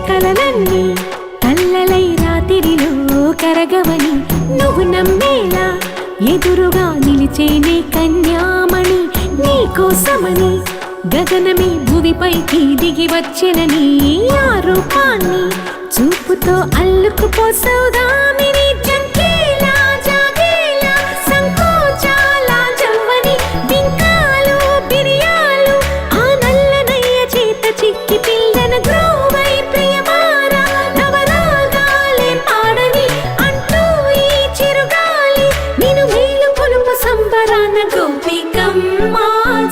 కలలన్నీ కల్లలై రాత్రిలో కరగవని నువ్వు నమ్మేలా ఎదురుగా నిలిచేనే కన్యామణి నీకోసమని గగనమే భువిపైకి దిగి వచ్చెనని ఆ రూపాన్ని చూపుతో అల్లుకుపోసౌదామిని జంకేలా జాగేలా సంకోచాల జవ్వని బింకాలు బిరియాలు ఆ నల్లనయ్య చేత చిక్కి పిల్లన గ్రోవై ప్రియమారా నవరాగాలే పాడని అంటూ ఈ చిరుగాలి నిన్ను మేలు కొలుపు సంబరాన గోపికమ్మ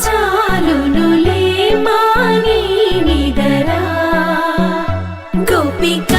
చాలునులే మాని నిదరా గోపిక